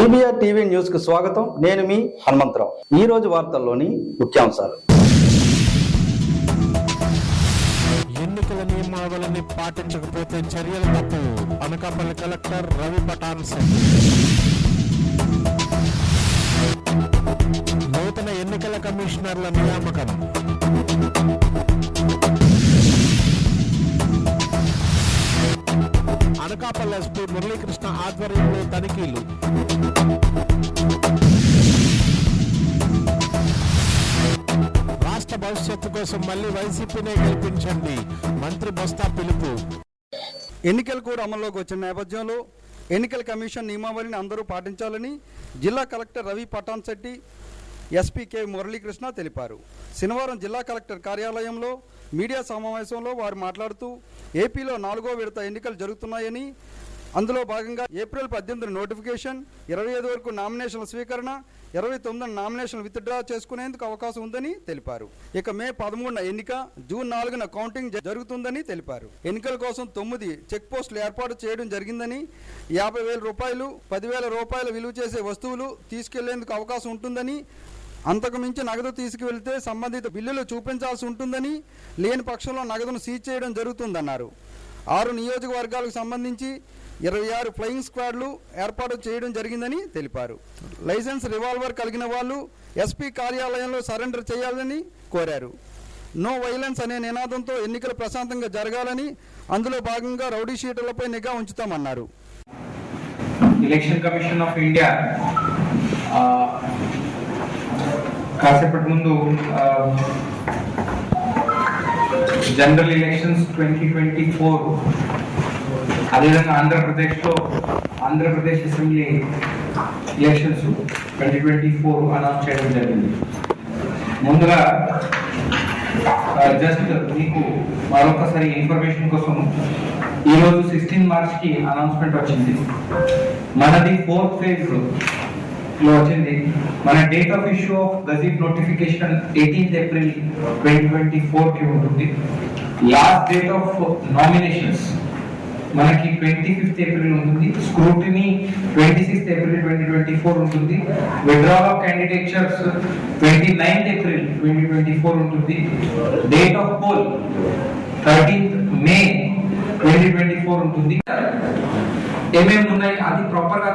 ఈబీఆర్ TV news కు స్వాగతం. నేను మీ హనుమంతరావు. ఈ రోజు వార్తల్లోని ముఖ్యాంశాలు. ఎన్నికల నియమావళిని పాటించకపోతే చర్యలు తప్పు. అనకాపల్లి కలెక్టర్ రవి పటాన్ సింగ్. నూతన ఎన్నికల కమిషనర్ల నియామకం. అనకాపల్లి ఎస్పీ మురళీకృష్ణ ఆధ్వర్యంలో తనిఖీలు. రాష్ట్ర భవిష్యత్తు కోసం మళ్లీ వైసీపీనే గెలిపించండి, మంత్రి బొత్స పిలుపు. ఎన్నికలు కూడా అమల్లోకి వచ్చిన నేపథ్యంలో ఎన్నికల కమిషన్ నియమావళిని అందరూ పాటించాలని జిల్లా collector Ravi Patan Shetty, SP K Muralikrishna తెలిపారు. శనివారం జిల్లా కలెక్టర్ కార్యాలయంలో మీడియా సమావేశంలో వారు మాట్లాడుతూ ఏపీలో 4వ విడత ఎన్నికలు జరుగుతున్నాయని, అందులో భాగంగా ఏప్రిల్ 18 నోటిఫికేషన్, 25 వరకు నామినేషన్ల స్వీకరణ, 29 నామినేషన్లు విత్డ్రా చేసుకునేందుకు అవకాశం ఉందని తెలిపారు. ఇక మే 13 ఎన్నిక, జూన్ 4 కౌంటింగ్ జరుగుతుందని తెలిపారు. ఎన్నికల కోసం 9 చెక్ పోస్టులు ఏర్పాటు చేయడం జరిగిందని, 50,000 రూపాయలు, 10,000 రూపాయల విలువ చేసే వస్తువులు తీసుకెళ్లేందుకు అవకాశం ఉంటుందని, అంతకు మించి నగదు తీసుకువెళ్తే సంబంధిత బిల్లులు చూపించాల్సి ఉంటుందని, లేని పక్షంలో నగదును సీజ్ చేయడం జరుగుతుందన్నారు. 6 నియోజకవర్గాలకు సంబంధించి 26 ఫ్లయింగ్ స్క్వాడ్లు ఏర్పాటు చేయడం జరిగిందని తెలిపారు. లైసెన్స్ రివాల్వర్ కలిగిన వాళ్ళు ఎస్పీ కార్యాలయంలో సరెండర్ చేయాలని కోరారు. నో వైలెన్స్ అనే నినాదంతో ఎన్నికలు ప్రశాంతంగా జరగాలని, అందులో భాగంగా రౌడీ షీటర్లపై నిఘా ఉంచుతామన్నారు. ఎలక్షన్ కమిషన్ ఆఫ్ ఇండియా కాసేపటి ముందు జనరల్ ఎలక్షన్స్ 2024 అదేవిధంగా ఆంధ్రప్రదేశ్ అసెంబ్లీ ఎలక్షన్స్ 2024 అనౌన్స్ చేయడం జరిగింది. ముందుగా జస్ట్ మీకు మరొకసారి ఇన్ఫర్మేషన్ కోసం ఈరోజు 16 మార్చ్కి అనౌన్స్మెంట్ వచ్చింది. మనది 4th ఫేజ్ లో వచ్చింది. మన date of issue of gazette notification 18th April 2024 కి ఉంటుంది. లాస్ట్ డేట్ ఆఫ్ నామినేషన్స్ మనకి 25th ఏప్రిల్ ఉంటుంది. స్క్రూటినీ 26th ఏప్రిల్ 2024 ఉంటుంది. Withdrawal of candidatures 29th April 2024 ఉంటుంది. డేట్ ఆఫ్ పోల్ 13th మే 2024 ఉంటుంది. ఏమేమి ఉన్నాయి అది ప్రాపర్ గా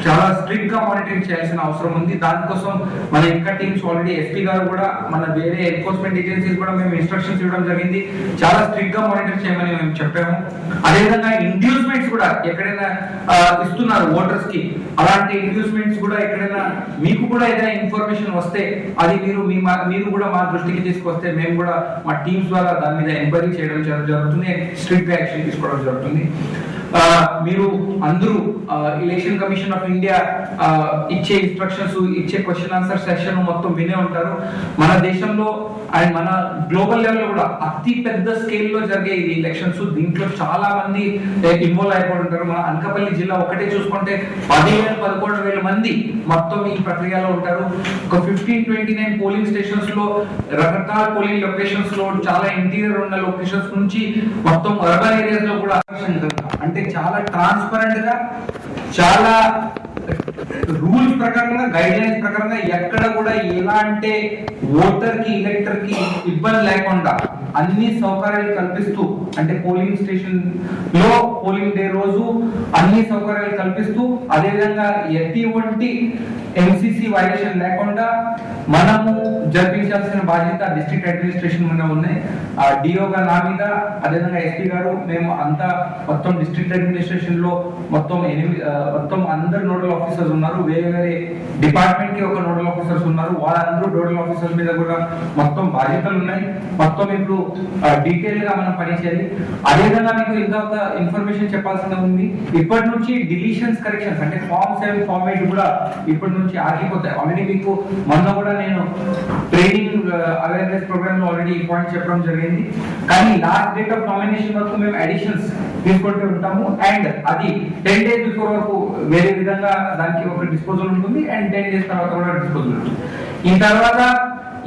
చాలా స్ట్రిక్ట్ గా మానిటరింగ్ చేయాల్సిన అవసరం ఉంది. దానికోసం మన ఇంకా టీమ్స్ ఆల్రెడీ ఎస్పీ గారు కూడా, మన వేరే ఎన్ఫోర్స్మెంట్ ఏజెన్సీస్ కూడా మేము ఇన్స్ట్రక్షన్స్ ఇవ్వడం జరిగింది. చాలా స్ట్రిక్ట్ గా మానిటర్ చేయమని మేము చెప్పాము. అదేవిధంగా ఇండ్యూస్మెంట్స్ కూడా ఎక్కడైనా ఇస్తున్నారు ఓటర్స్ కి, అలాంటి ఇండ్యూస్మెంట్స్ కూడా ఎక్కడైనా మీకు కూడా ఏదైనా ఇన్ఫర్మేషన్ వస్తే అది మీరు కూడా మా దృష్టికి తీసుకొస్తే మేము కూడా మా టీమ్స్ ద్వారా దాని మీద ఎంక్వైరీ చేయడం జరుగుతుంది. స్ట్రిక్ట్ గా యాక్షన్ తీసుకోవడం జరుగుతుంది. మీరు అందరూ ఎలక్షన్ కమిషన్ ఆఫ్ ఇండియా ఇచ్చే ఇన్స్ట్రక్షన్స్, ఇచ్చే క్వశ్చన్ ఆన్సర్ సెషన్ మొత్తం వినే ఉంటారు. మన దేశంలో అండ్ మన గ్లోబల్ లెవెల్ కూడా అతి పెద్ద స్కేల్లో జరిగే ఈ ఎలక్షన్స్. దీంట్లో చాలా మంది ఇన్వాల్వ్ అయిపోయి ఉంటారు. మన అనకాపల్లి జిల్లా ఒకటే చూసుకుంటే 10,000-11,000 మంది మొత్తం ఈ ప్రక్రియలో ఉంటారు. ఒక 15-29 పోలింగ్ స్టేషన్స్ లో, రకరకాల పోలింగ్ లొకేషన్స్ లో, చాలా ఇంటీరియర్ ఉన్న లొకేషన్స్ నుంచి మొత్తం అర్బన్ ఏరియాస్ లో కూడా అంటే చాలా ట్రాన్స్పరెంట్ గా, చాలా రూల్స్ ప్రకారంగా, గైడ్ లైన్స్ ప్రకారంగా ఎక్కడ కూడా ఎలాంటి ఓటర్ కి, ఎలక్టర్ కి ఇబ్బంది లేకుండా అన్ని సౌకర్యాలు కల్పిస్తూ, అంటే పోలింగ్ స్టేషన్ లో పోలింగ్ డే రోజు అన్ని సౌకర్యాలు కల్పిస్తూ, అదేవిధంగా ఎటువంటి ఎంసీసీ వైలేషన్ లేకుండా మనము జరిపించాల్సిన బాధ్యత డిస్ట్రిక్ట్ అడ్మినిస్ట్రేషన్ మీద ఉన్నాయి. డిఓ గారు నా మీద, అదేవిధంగా ఎస్పీ గారు, మేము అంతా మొత్తం డిస్ట్రిక్ట్ అడ్మినిస్ట్రేషన్ లో మొత్తం అందరు నోడల్ ఆఫీసర్స్ ఉన్నారు. వేరే వేరే డిపార్ట్మెంట్ కి ఒక నోడల్ ఆఫీసర్స్ ఉన్నారు. వాళ్ళందరూ నోడల్ ఆఫీసర్స్ మీద కూడా మొత్తం బాధ్యతలు ఉన్నాయి. మొత్తం ఇప్పుడు డీటెయిల్ గా మనం పనిచేయాలి. అదేవిధంగా మీకు ఇంకా ఒక ఇన్ఫర్మేషన్ చెప్పాల్సింది ఉంది. ఇప్పటి నుంచి డిలీషన్స్, కరెక్షన్స్ అంటే ఫార్మ్ 7 ఫార్మ్ 8 కూడా ఇప్పటి నుంచి ఆగిపోతాయి. ఆల్రెడీ మీకు మొన్న కూడా నేను ట్రైనింగ్ అవేర్నెస్ ప్రోగ్రామ్ లో ఆల్రెడీ ఈ పాయింట్ చెప్పడం జరిగింది. కానీ లాస్ట్ డేట్ ఆఫ్ నామినేషన్ వరకు మేము అడిషన్స్ తీసుకుంటూ ఉంటాము. అండ్ అది 10 days బిఫోర్ వరకు వేరే విధంగా దానికి ఒక డిస్పోజల్ ఉంటుంది. అండ్ 10 days తర్వాత కూడా డిస్పోజల్ ఉంటుంది. ఈ తర్వాత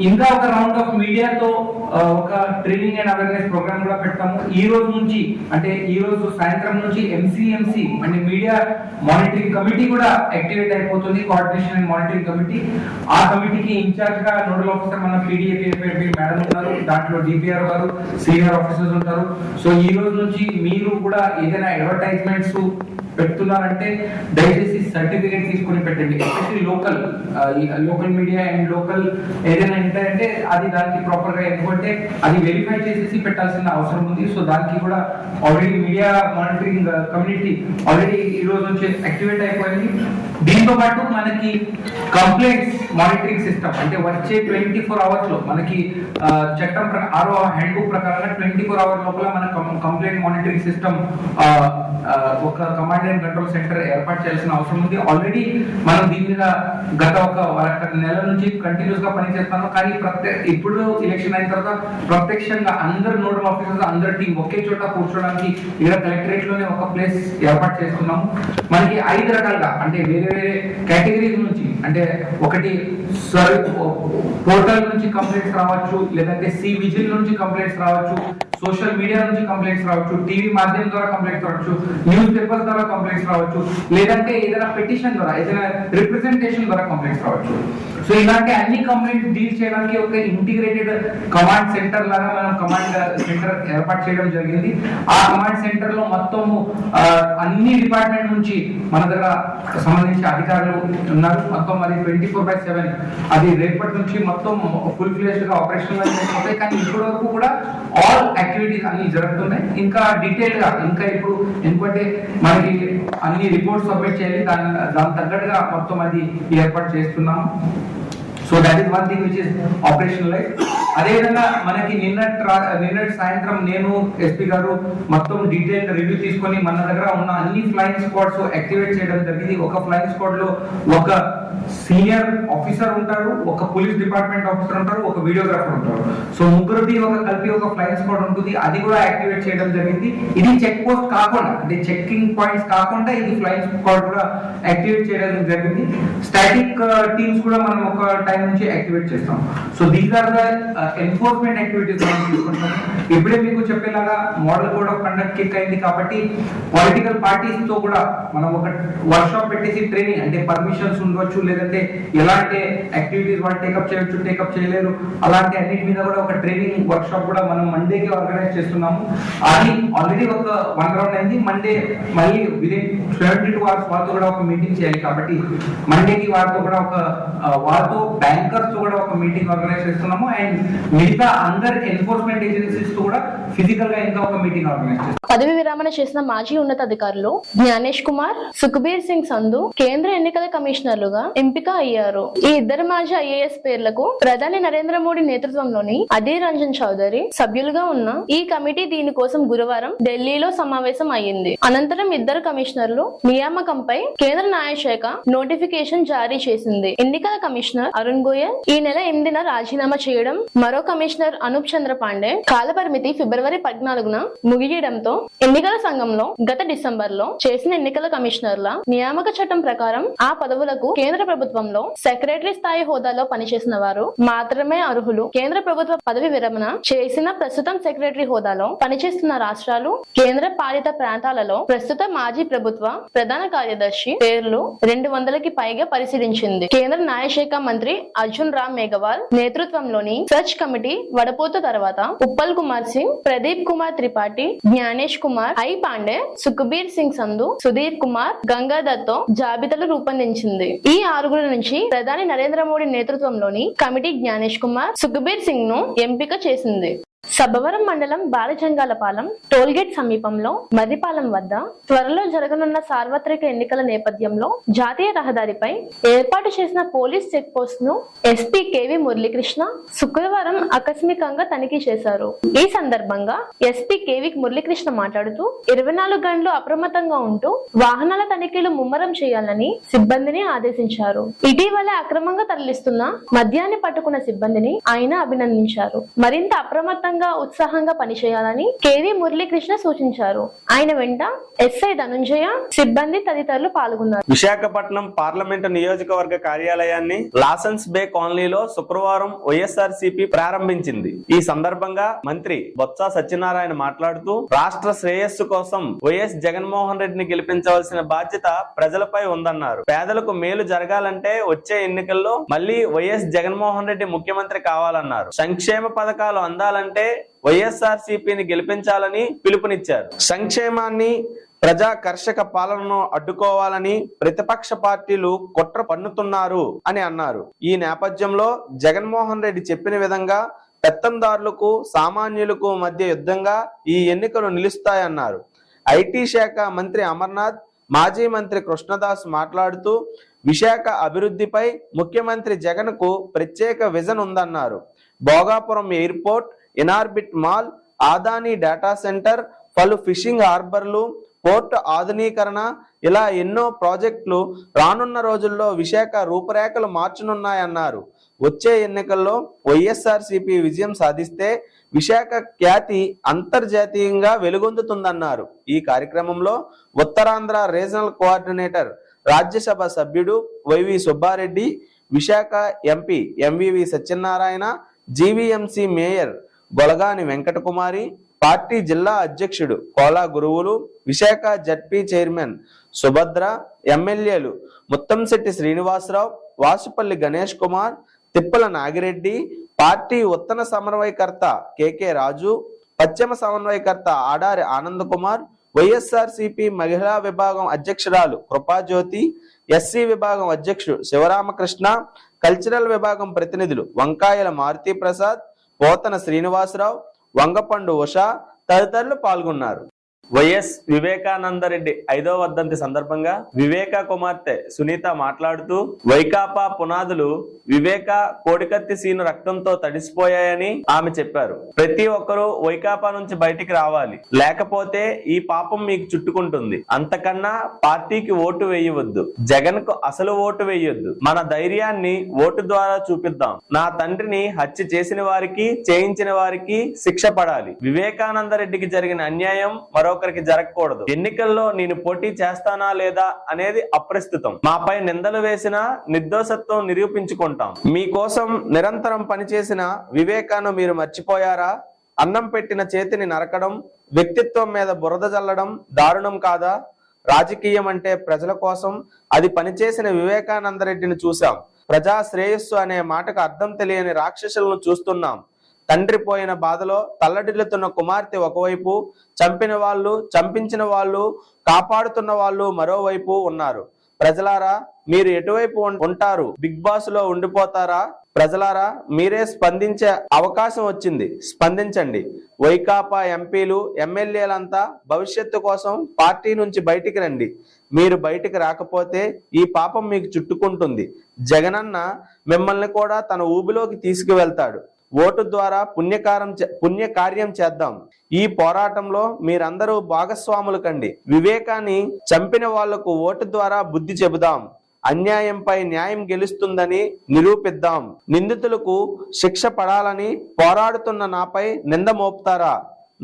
ఇంకా ఒక రౌండ్ ఆఫ్ మీడియాతో ఒక ట్రైనింగ్ అండ్ అవేర్నెస్ ప్రోగ్రామ్ కూడా పెడతాము. ఈ రోజు నుంచి అంటే ఈ రోజు సాయంత్రం నుంచి ఎంసీఎంసీ అంటే మీడియా మానిటరింగ్ కమిటీ కూడా యాక్టివేట్ అయిపోతుంది, కోఆర్డినేషన్ అండ్ మానిటరింగ్ కమిటీ. ఆ కమిటీకి ఇన్ఛార్జ్ గా నోడల్ ఆఫీసర్ మన పీడీఏపీ మేడం ఉన్నారు, దాంట్లో డిపిఆర్ గారు సీనియర్ ఆఫీసర్స్ ఉంటారు. సో ఈ రోజు నుంచి మీరు కూడా ఏదైనా అడ్వర్టైజ్మెంట్స్ పెడుతున్నారంటే దయచేసి సర్టిఫికేట్ తీసుకుని పెట్టండి. Especially local media and local ఏదైనా ఏంటంటే అది దానికి ప్రాపర్ గా, ఎందుకంటే అది వెరిఫై చేసేసి పెట్టాల్సిన అవసరం ఉంది. సో దానికి కూడా already media monitoring community already ఈ రోజు నుంచి యాక్టివేట్ అయిపోయింది. దీంతో పాటు మనకి కంప్లైంట్స్ మానిటరింగ్ సిస్టమ్ అంటే వచ్చే 24 hours లో మనకి చట్టం 6వ హ్యాండ్బుక్ ప్రకారంగా 24 hours లోపల మన కంప్లైంట్ మానిటరింగ్ సిస్టమ్ ఒక కమాండ్ అండ్ కంట్రోల్ సెంటర్ ఏర్పాటు చేయాల్సిన అవసరం ఉంది. ఆల్రెడీ మనం దీని మీద గత ఒక నెల నుంచి కంటిన్యూస్ గా పనిచేస్తాము. కానీ ఇప్పుడు ఎలక్షన్ అయిన తర్వాత ప్రత్యక్షంగా అందరు నోడల్ ఆఫీసర్స్ అందరు టీం ఒకే చోట కూర్చోడానికి ఇక్కడ కలెక్టరేట్ లోనే ఒక ప్లేస్ ఏర్పాటు చేస్తున్నాము. మనకి 5 రకాలుగా అంటే వేరే వేరే కేటగిరీస్ నుంచి అంటే ఒకటి పోర్టల్ నుంచి కంప్లైంట్స్ రావచ్చు, లేదంటే సి విజిల్ నుంచి కంప్లైంట్స్ రావచ్చు, సోషల్ మీడియా నుంచి కంప్లైంట్స్ రావచ్చు, టీవీ మాధ్యమం ద్వారా కంప్లైంట్స్ రావచ్చు, న్యూస్ పేపర్స్ ద్వారా కంప్లైంట్స్ రావచ్చు, లేదంటే ఏదైనా పిటిషన్ ద్వారా ఏదైనా రిప్రజెంటేషన్ ద్వారా కంప్లైంట్స్ రావచ్చు. సో ఇలాంటి అన్ని కంప్లైంట్స్ డీల్ చేయడానికి ఒక ఇంటిగ్రేటెడ్ కమాండ్ సెంటర్ లాగా మనం కమాండ్ సెంటర్ ఏర్పాటు చేయడం జరిగింది. ఆ కమాండ్ సెంటర్ లో మొత్తం అన్ని డిపార్ట్మెంట్ నుంచి మన దగ్గర సంబంధించిన అధికారులు ఉన్నారు. మొత్తం అది 24/7 అది రేపటి నుంచి మొత్తం ఫుల్ ఫ్లెజ్డ్ గా ఆపరేషనల్ అయిపోతాయి. కానీ ఇప్పటి వరకు కూడా ఆల్ యాక్టివిటీస్ అన్ని జరుగుతున్నాయి. ఇంకా డీటెయిల్ గా ఇంకా ఇప్పుడు ఎందుకంటే మనకి అన్ని రిపోర్ట్స్ సబ్మిట్ చేయాలి, దాని తగ్గట్టుగా మొత్తం అది ఏర్పాటు చేస్తున్నాము. So that is one thing which is operationalise. అదేవిధంగా మనకి నిన్నటి సాయంత్రం నేను ఎస్పీ గారు మొత్తం డీటెయిల్ రివ్యూ తీసుకొని మన దగ్గర ఉన్న అన్ని ఫ్లయింగ్ స్క్వాడ్స్ యాక్టివేట్ చేయడం జరిగింది. ఒక ఫ్లయింగ్ స్క్వాడ్ లో ఒక సీనియర్ ఆఫీసర్ ఉంటారు, ఒక పోలీస్ డిపార్ట్మెంట్ ఆఫీసర్ ఉంటారు, ఒక వీడియోగ్రాఫర్ ఉంటారు. సో ముగ్గురుది కలిపి ఒక ఫ్లయింగ్ స్క్వాడ్ ఉంటుంది. అది కూడా యాక్టివేట్ చేయడం జరిగింది. ఇది చెక్ పోస్ట్ కాకుండా అంటే చెక్కింగ్ పాయింట్స్ కాకుండా ఇది ఫ్లయింగ్ స్క్వాడ్ కూడా యాక్టివేట్ చేయడం జరిగింది. స్టాటిక్ టీమ్స్ కూడా మనం ఒక టైం నుంచి యాక్టివేట్ చేస్తాం. So these are the enforcement activities మనం తీసుకుంటాం. ఇప్పుడే మీకు చెప్పేలాగా model code of conduct kick అయింది కాబట్టి పొలిటికల్ పార్టీస్ తో కూడా మనం ఒక వర్క్ షాప్ పెట్టేసి ట్రైనింగ్ అంటే పర్మిషన్స్ ఉండవచ్చు, లేదంటే ఎలాంటి యాక్టివిటీస్ వాళ్ళు టేకప్ చేయొచ్చు, టేకప్ చేయలేరు, అలాంటి అన్నిటి మీద కూడా ఒక ట్రైనింగ్ వర్క్ షాప్ కూడా మనం మండేకి ఆర్గనైజ్ చేస్తున్నాము. అది ఆల్రెడీ ఒక 1 రౌండ్ అయింది. మండే మళ్ళీ విదిన్ 72 hours వాళ్ళతో కూడా ఒక మీటింగ్ చేయాలి కాబట్టి మండేకి వాళ్ళతో కూడా వాళ్ళతో బ్యాంకర్స్ తో కూడా ఒక మీటింగ్ ఆర్గనైజ్ చేస్తున్నాము. అండ్ మిగతా అందర్ ఎన్ఫోర్స్మెంట్ ఏజెన్సీస్ తో కూడా ఫిజికల్ గా ఇంకా ఒక మీటింగ్ ఆర్గనైజ్ చేస్తాం. పదవి విరమణ చేసిన మాజీ ఉన్నతాధికారులు జ్ఞానేష్ కుమార్, సుఖ్బీర్ సింగ్ సంధు కేంద్ర ఎన్నికల కమిషనర్లుగా ఎంపిక అయ్యారు. ఈ ఇద్దరు మాజీ ఐఏఎస్ పేర్లకు ప్రధాని నరేంద్ర మోడీ నేతృత్వంలోని అధీర్ రంజన్ చౌదరి సభ్యులుగా ఉన్న ఈ కమిటీ దీనికోసం గురువారం ఢిల్లీలో సమావేశం అయ్యింది. అనంతరం ఇద్దరు కమిషనర్లు నియామకంపై కేంద్ర న్యాయశాఖ నోటిఫికేషన్ జారీ చేసింది. ఎన్నికల కమిషనర్ అరుణ్ గోయల్ ఈ నెల 8న రాజీనామా చేయడం, మరో కమిషనర్ అనూప్ చంద్ర పాండే కాలపరిమితి ఫిబ్రవరి 14న ముగియడంతో ఎన్నికల సంఘంలో గత డిసెంబర్లో చేసిన ఎన్నికల కమిషనర్ల నియామక చట్టం ప్రకారం ఆ పదవులకు కేంద్ర ప్రభుత్వంలో సెక్రటరీ స్థాయి హోదాలో పనిచేసిన వారు మాత్రమే అర్హులు. కేంద్ర ప్రభుత్వ పదవి విరమణ చేసిన ప్రస్తుతం సెక్రటరీ హోదాలో పనిచేస్తున్న రాష్ట్రాలు, కేంద్ర పాలిత ప్రాంతాలలో ప్రస్తుత మాజీ ప్రభుత్వ ప్రధాన కార్యదర్శి పేర్లు 200కి పైగా పరిశీలించింది. కేంద్ర న్యాయశాఖ మంత్రి అర్జున్ రామ్ మేఘవాల్ నేతృత్వంలోని సెర్చ్ కమిటీ వడపోత తర్వాత ఉప్పల్ కుమార్ సింగ్, ప్రదీప్ కుమార్ త్రిపాఠి, జ్ఞానేష్ కుమార్, ఐ పాండే, సుఖ్బీర్ సింగ్ సంధు, సుధీర్ కుమార్, గంగాధర్ తో జాబితాలు రూపొందించింది. ఈ 6 నుంచి ప్రధాని నరేంద్ర మోడీ నేతృత్వంలోని కమిటీ జ్ఞానేష్ కుమార్, సుఖ్బీర్ సింగ్ ను ఎంపిక చేసింది. సబ్బవరం మండలం బాలజంగాలపాలెం టోల్గేట్ సమీపంలో మర్రిపాలెం వద్ద త్వరలో జరగనున్న సార్వత్రిక ఎన్నికల నేపథ్యంలో జాతీయ రహదారిపై ఏర్పాటు చేసిన పోలీస్ చెక్ పోస్ట్ ను ఎస్పీ కేవి మురళీకృష్ణ శుక్రవారం ఆకస్మికంగా తనిఖీ చేశారు. ఈ సందర్భంగా ఎస్పీ కేవి మురళీకృష్ణ మాట్లాడుతూ 24 గంటలు అప్రమత్తంగా ఉంటూ వాహనాల తనిఖీలు ముమ్మరం చేయాలని సిబ్బందిని ఆదేశించారు. ఇటీవల అక్రమంగా తరలిస్తున్న మద్యాన్ని పట్టుకున్న సిబ్బందిని ఆయన అభినందించారు. మరింత అప్రమత్తంగా స్వతంత్రంగా ఉత్సాహంగా పనిచేయాలని కేవీ మురళీకృష్ణ సూచించారు. ఆయన వెంట ఎస్ఐ ధనుంజయ, సిబ్బంది తదితరులు పాల్గొన్నారు. విశాఖపట్నం పార్లమెంటు నియోజకవర్గ కార్యాలయాన్ని లాసన్స్ బే కాలనీలో శుక్రవారం వైఎస్ఆర్సీపీ ప్రారంభించింది. ఈ సందర్భంగా మంత్రి బొత్స సత్యనారాయణ మాట్లాడుతూ రాష్ట్ర శ్రేయస్సు కోసం వైఎస్ జగన్మోహన్ రెడ్డిని గెలిపించవలసిన బాధ్యత ప్రజలపై ఉందన్నారు. పేదలకు మేలు జరగాలంటే వచ్చే ఎన్నికల్లో మళ్లీ వైఎస్ జగన్మోహన్ రెడ్డి ముఖ్యమంత్రి కావాలన్నారు. సంక్షేమ పథకాలు అందాలంటే వైఎస్ఆర్సీపీని గెలిపించాలని పిలుపునిచ్చారు. సంక్షేమాన్ని, ప్రజా కర్షక పాలనను అడ్డుకోవాలని ప్రతిపక్ష పార్టీలు కుట్ర పన్నుతున్నారు అని అన్నారు. ఈ నేపథ్యంలో జగన్మోహన్ రెడ్డి చెప్పిన విధంగా పెత్తందారులకు, సామాన్యులకు మధ్య యుద్ధంగా ఈ ఎన్నికలు నిలుస్తాయన్నారు. ఐటీ శాఖ మంత్రి అమర్నాథ్, మాజీ మంత్రి కృష్ణదాస్ మాట్లాడుతూ విశాఖ అభివృద్ధిపై ముఖ్యమంత్రి జగన్ కు ప్రత్యేక విజన్ ఉందన్నారు. Bhogapuram airport, Inorbit mall, Adani data centre, పలు ఫిషింగ్ హార్బర్లు, పోర్టు ఆధునీకరణ, ఇలా ఎన్నో ప్రాజెక్టులు రానున్న రోజుల్లో విశాఖ రూపురేఖలు మార్చనున్నాయన్నారు. వచ్చే ఎన్నికల్లో వైఎస్ఆర్సీపీ విజయం సాధిస్తే విశాఖ ఖ్యాతి అంతర్జాతీయంగా వెలుగొందుతుందన్నారు. ఈ కార్యక్రమంలో ఉత్తరాంధ్ర రీజనల్ కోఆర్డినేటర్, రాజ్యసభ సభ్యుడు YV Subbareddy, Visakha MP MVV Satyanarayana, GVMC mayor Golagani Venkatakumari, party జిల్లా అధ్యక్షుడు కోలా గురువులు, విశాఖ జడ్పీ చైర్మన్ సుభద్ర, ఎమ్మెల్యేలు ముత్తంశెట్టి శ్రీనివాసరావు, వాసుపల్లి గణేష్ కుమార్, తిప్పల నాగిరెడ్డి, పార్టీ ఉత్తర సమన్వయకర్త కెకే రాజు, పశ్చిమ సమన్వయకర్త ఆడారి ఆనంద్ కుమార్, వైఎస్ఆర్సీపీ మహిళా విభాగం అధ్యక్షురాలు కృపాజ్యోతి, ఎస్సీ విభాగం అధ్యక్షుడు శివరామకృష్ణ, కల్చరల్ విభాగం ప్రతినిధులు వంకాయల మారుతి ప్రసాద్, పోతన శ్రీనివాసరావు, వంగపండు ఉషా తదితరులు పాల్గొన్నారు. వైఎస్ వివేకానందరెడ్డి 5వ వర్ధంతి సందర్భంగా వివేక కుమార్తె సునీత మాట్లాడుతూ వైకాపా పునాదులు వివేక కోడికత్తి సీను రక్తంతో తడిసిపోయాయని ఆమె చెప్పారు. ప్రతి ఒక్కరూ వైకాపా నుంచి బయటికి రావాలి, లేకపోతే ఈ పాపం మీకు చుట్టుకుంటుంది. అంతకన్నా పార్టీకి ఓటు వేయవద్దు, జగన్ కు అసలు ఓటు వేయొద్దు. మన ధైర్యాన్ని ఓటు ద్వారా చూపిద్దాం. నా తండ్రిని హత్య చేసిన వారికి, చేయించిన వారికి శిక్ష పడాలి. వివేకానందరెడ్డికి జరిగిన అన్యాయం మరొకరికి జరగకూడదు. ఎన్నికల్లో నేను పోటీ చేస్తానా లేదా అనేది అప్రస్తుతం. మాపై నిందలు వేసిన నిర్దోషత్వం నిరూపించుకుంటాం. మీకోసం నిరంతరం పనిచేసిన వివేకాను మీరు మర్చిపోయారా? అన్నం పెట్టిన చేతిని నరకడం, వ్యక్తిత్వం మీద బురద జల్లడం దారుణం కాదా? రాజకీయం అంటే ప్రజల కోసం, అది పనిచేసిన వివేకానందరెడ్డిని చూశాం. ప్రజా శ్రేయస్సు అనే మాటకు అర్థం తెలియని రాక్షసులను చూస్తున్నాం. తండ్రి పోయిన బాధలో తల్లడిల్లుతున్న కుమార్తె ఒకవైపు, చంపిన వాళ్ళు, చంపించిన వాళ్ళు, కాపాడుతున్న వాళ్ళు మరోవైపు ఉన్నారు. ప్రజలారా, మీరు ఎటువైపు ఉంటారు? బిగ్ బాస్ లో ఉండిపోతారా? ప్రజలారా, మీరే స్పందించే అవకాశం వచ్చింది, స్పందించండి. వైకాపా ఎంపీలు, ఎమ్మెల్యేలంతా భవిష్యత్తు కోసం పార్టీ నుంచి బయటికి రండి. మీరు బయటికి రాకపోతే ఈ పాపం మీకు చుట్టుకుంటుంది. జగనన్న మిమ్మల్ని కూడా తన ఊబిలోకి తీసుకువెళ్తాడు. ఓటు ద్వారా పుణ్యకార్యం చేద్దాం. ఈ పోరాటంలో మీరందరూ భాగస్వాములు కండి. వివేకాన్ని చంపిన వాళ్లకు ఓటు ద్వారా బుద్ధి చెబుదాం. అన్యాయంపై న్యాయం గెలుస్తుందని నిరూపిద్దాం. నిందితులకు శిక్ష పడాలని పోరాడుతున్న నాపై నింద మోపుతారా?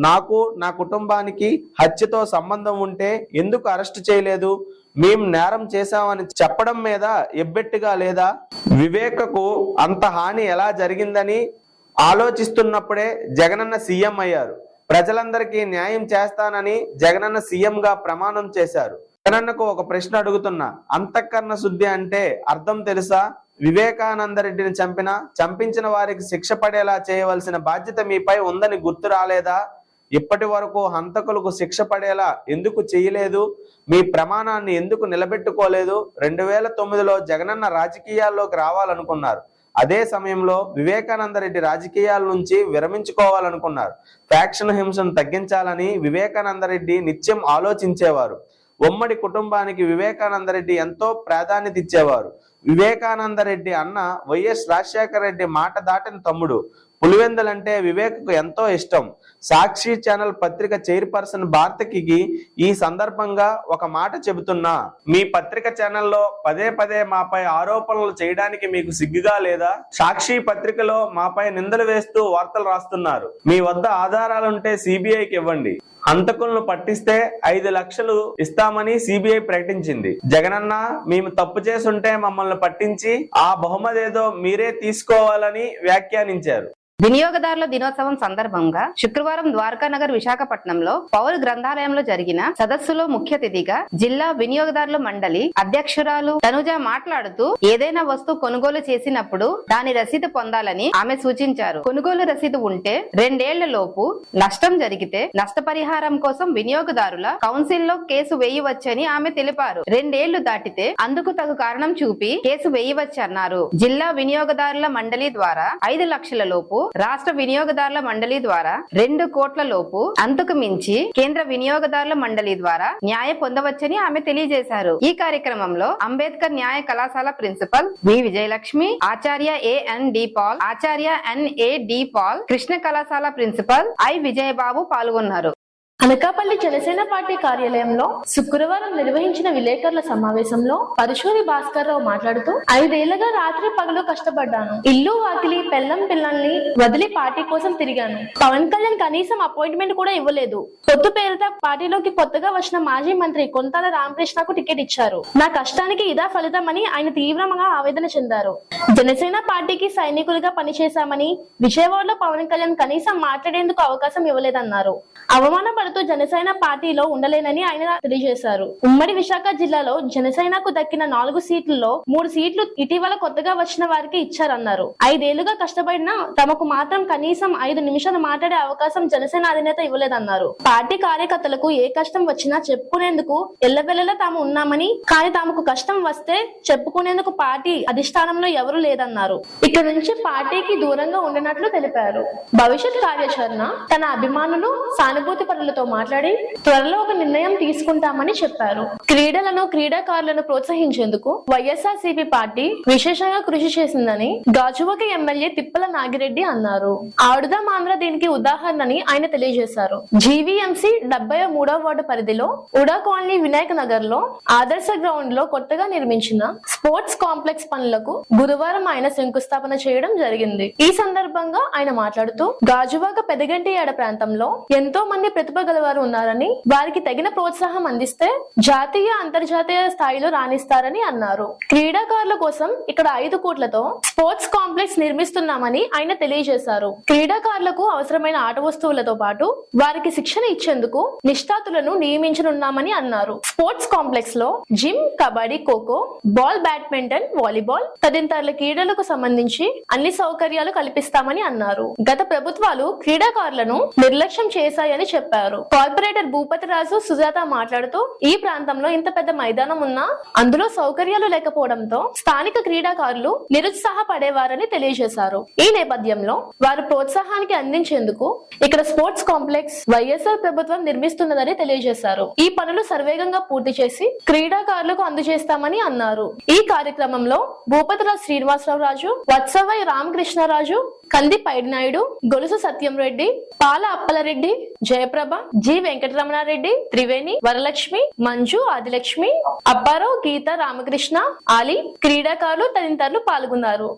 నాకు, నా కుటుంబానికి హత్యతో సంబంధం ఉంటే ఎందుకు అరెస్ట్ చేయలేదు? మేం నేరం చేశామని చెప్పడం మీద ఎబ్బెట్టుగా లేదా? వివేకకు అంత హాని ఎలా జరిగిందని ఆలోచిస్తున్నప్పుడే జగనన్న సీఎం అయ్యారు. ప్రజలందరికీ న్యాయం చేస్తానని జగనన్న సీఎం గా ప్రమాణం చేశారు. జగనన్నకు ఒక ప్రశ్న అడుగుతున్నా, అంతఃకరణ శుద్ధి అంటే అర్థం తెలుసా? వివేకానందరెడ్డిని చంపించిన వారికి శిక్ష పడేలా చేయవలసిన బాధ్యత మీపై ఉందని గుర్తు రాలేదా? ఇప్పటి వరకు హంతకులకు శిక్ష పడేలా ఎందుకు చేయలేదు? మీ ప్రమాణాన్ని ఎందుకు నిలబెట్టుకోలేదు? 2009లో జగనన్న రాజకీయాల్లోకి రావాలనుకున్నారు. అదే సమయంలో వివేకానందరెడ్డి రాజకీయాల నుంచి విరమించుకోవాలనుకున్నారు. ఫ్యాక్షన్ హింసను తగ్గించాలని వివేకానందరెడ్డి నిత్యం ఆలోచించేవారు. ఉమ్మడి కుటుంబానికి వివేకానందరెడ్డి ఎంతో ప్రాధాన్యత ఇచ్చేవారు. వివేకానందరెడ్డి అన్న వైఎస్ రాజశేఖర రెడ్డి మాట దాటిన తమ్ముడు. పులివెందులంటే వివేక్కు ఎంతో ఇష్టం. సాక్షి ఛానల్ పత్రిక చైర్పర్సన్ భారతికి ఈ సందర్భంగా ఒక మాట చెబుతున్నా, మీ పత్రిక ఛానల్లో పదే పదే మాపై ఆరోపణలు చేయడానికి మీకు సిగ్గుగా లేదా? సాక్షి పత్రికలో మాపై నిందలు వేస్తూ వార్తలు రాస్తున్నారు. మీ వద్ద ఆధారాలుంటే సిబిఐకి ఇవ్వండి. హంతకులను పట్టిస్తే 5 లక్షలు ఇస్తామని సిబిఐ ప్రకటించింది. జగనన్న, మేము తప్పు చేసుంటే మమ్మల్ని పట్టించి ఆ బహుమతి ఏదో మీరే తీసుకోవాలని వ్యాఖ్యానించారు. వినియోగదారుల దినోత్సవం సందర్భంగా శుక్రవారం ద్వారకానగర్ విశాఖపట్నంలో పౌర గ్రంథాలయంలో జరిగిన సదస్సులో ముఖ్య అతిథిగా జిల్లా వినియోగదారుల మండలి అధ్యక్షురాలు తనుజ మాట్లాడుతూ, ఏదైనా వస్తువు కొనుగోలు చేసినప్పుడు దాని రసీదు పొందాలని ఆమె సూచించారు. కొనుగోలు రసీదు ఉంటే 2 ఏళ్ల లోపు నష్టం జరిగితే నష్టపరిహారం కోసం వినియోగదారుల కౌన్సిల్లో కేసు వేయవచ్చని ఆమె తెలిపారు. 2 ఏళ్లు దాటితే అందుకు తగు కారణం చూపి కేసు వేయవచ్చన్నారు. జిల్లా వినియోగదారుల మండలి ద్వారా 5 లక్షల లోపు, రాష్ట్ర వినియోగదారుల మండలి ద్వారా 2 కోట్ల లోపు, అంతకు మించి కేంద్ర వినియోగదారుల మండలి ద్వారా న్యాయ పొందవచ్చని ఆమె తెలియజేశారు. ఈ కార్యక్రమంలో అంబేద్కర్ న్యాయ కళాశాల ప్రిన్సిపల్ వి విజయలక్ష్మి, ఆచార్య AND పాల్, ఆచార్య NAD పాల్, కృష్ణ కళాశాల ప్రిన్సిపల్ I విజయబాబు పాల్గొన్నారు. అనకాపల్లి జనసేన పార్టీ కార్యాలయంలో శుక్రవారం నిర్వహించిన విలేకరుల సమావేశంలో పరుశూరి భాస్కర్ రావు మాట్లాడుతూ, 5 ఏళ్లుగా రాత్రి పగలు కష్టపడ్డాను. ఇల్లు వాకిలి పెళ్ళం పిల్లల్ని వదిలి పార్టీ కోసం తిరిగాను. పవన్ కళ్యాణ్ కనీసం అపాయింట్మెంట్ కూడా ఇవ్వలేదు. పొత్తు పేరుతో పార్టీలోకి కొత్తగా వచ్చిన మాజీ మంత్రి కొంతాల రామకృష్ణకు టికెట్ ఇచ్చారు. నా కష్టానికి ఇదా ఫలితమని ఆయన తీవ్రంగా ఆవేదన చెందారు. జనసేన పార్టీకి సైనికులుగా పనిచేశామని, విజయవాడలో పవన్ కళ్యాణ్ కనీసం మాట్లాడేందుకు అవకాశం ఇవ్వలేదన్నారు. అవమానపడుతూ జనసేన పార్టీలో ఉండలేనని ఆయన తెలియజేశారు. ఉమ్మడి విశాఖ జిల్లాలో జనసేనకు దక్కిన 4 సీట్లలో 3 సీట్లు ఇటీవల కొత్తగా వచ్చిన వారికి ఇచ్చారన్నారు. 5 ఏళ్లుగా కష్టపడినా తమకు మాత్రం కనీసం 5 నిమిషాలు మాట్లాడే అవకాశం జనసేన అధినేత ఇవ్వలేదన్నారు. పార్టీ కార్యకర్తలకు ఏ కష్టం వచ్చినా చెప్పుకునేందుకు ఎల్లవెల్లలా తాము ఉన్నామని, కానీ తమకు కష్టం వస్తే చెప్పుకునేందుకు పార్టీ అధిష్టానంలో ఎవరూ లేదన్నారు. ఇక్కడ నుంచి పార్టీకి దూరంగా ఉండనట్లు తెలిపారు. భవిష్యత్ కార్యాచరణ తన అభిమానులు సానుభూతి పరులతో మాట్లాడి త్వరలో ఒక నిర్ణయం తీసుకుంటామని చెప్పారు. క్రీడలను క్రీడాకారులను ప్రోత్సహించేందుకు వైఎస్ఆర్సీపీ పార్టీ విశేషంగా కృషి చేసిందని గాజువాక ఎమ్మెల్యే తిప్పల నాగిరెడ్డి అన్నారు. ఆడుదాం ఆంధ్ర దీనికి ఉదాహరణని ఆయన తెలియజేశారు. జీవీఎంసీ 73వ వార్డు పరిధిలో ఉడా కాలనీ వినాయక్ నగర్ లో ఆదర్శ గ్రౌండ్ లో కొత్తగా నిర్మించిన స్పోర్ట్స్ కాంప్లెక్స్ పనులకు గురువారం ఆయన శంకుస్థాపన చేయడం జరిగింది. ఈ సందర్భంగా ఆయన మాట్లాడుతూ, గాజువాక పెదగంటి ఏడ ప్రాంతంలో ఎంతో మంది ప్రతిభ గలవారు ఉన్నారని, వారికి తగిన ప్రోత్సాహం అందిస్తే జాతీయ అంతర్జాతీయ స్థాయిలో రాణిస్తారని అన్నారు. క్రీడాకారుల కోసం ఇక్కడ 5 కోట్లతో స్పోర్ట్స్ కాంప్లెక్స్ నిర్మిస్తున్నామని ఆయన తెలియజేశారు. క్రీడాకారులకు అవసరమైన ఆట వస్తువులతో పాటు వారికి శిక్షణ ఇచ్చేందుకు నిష్ణాతులను నియమించనున్నామని అన్నారు. స్పోర్ట్స్ కాంప్లెక్స్ లో gym, kabaddi, kho kho, ball badminton, volleyball తదితర క్రీడలకు సంబంధించి అన్ని సౌకర్యాలు కల్పిస్తామని అన్నారు. గత ప్రభుత్వాలు క్రీడాకారులను నిర్లక్ష్యం చేశాయని చెప్పారు. కార్పొరేటర్ భూపతిరాజు సుజాత మాట్లాడుతూ, ఈ ప్రాంతంలో ఇంత పెద్ద మైదానం ఉన్నా అందులో సౌకర్యాలు లేకపోవడంతో స్థానిక క్రీడాకారులు నిరుత్సాహపడేవారని తెలియజేశారు. ఈ నేపథ్యంలో వారు ప్రోత్సాహానికి అందించేందుకు ఇక్కడ స్పోర్ట్స్ కాంప్లెక్స్ వైఎస్ఆర్ ప్రభుత్వం నిర్మిస్తున్నదని తెలియజేశారు. ఈ పనులు సర్వేగంగా పూర్తి చేసి క్రీడాకారులకు అందజేస్తామని అన్నారు. ఈ కార్యక్రమంలో భూపతిరాజు శ్రీనివాసరావు రాజు, వత్సవై రామకృష్ణరాజు, కంది పైడినాయుడు, గొలుసు సత్యం రెడ్డి, పాల అప్పలరెడ్డి, జయప్రభ, జి వెంకటరమణారెడ్డి, త్రివేణి, వరలక్ష్మి, మంజు, ఆదిలక్ష్మి, అప్పారావు, గీత, రామకృష్ణ, ఆలి, క్రీడాకారులు తదితరులు పాల్గొన్నారు.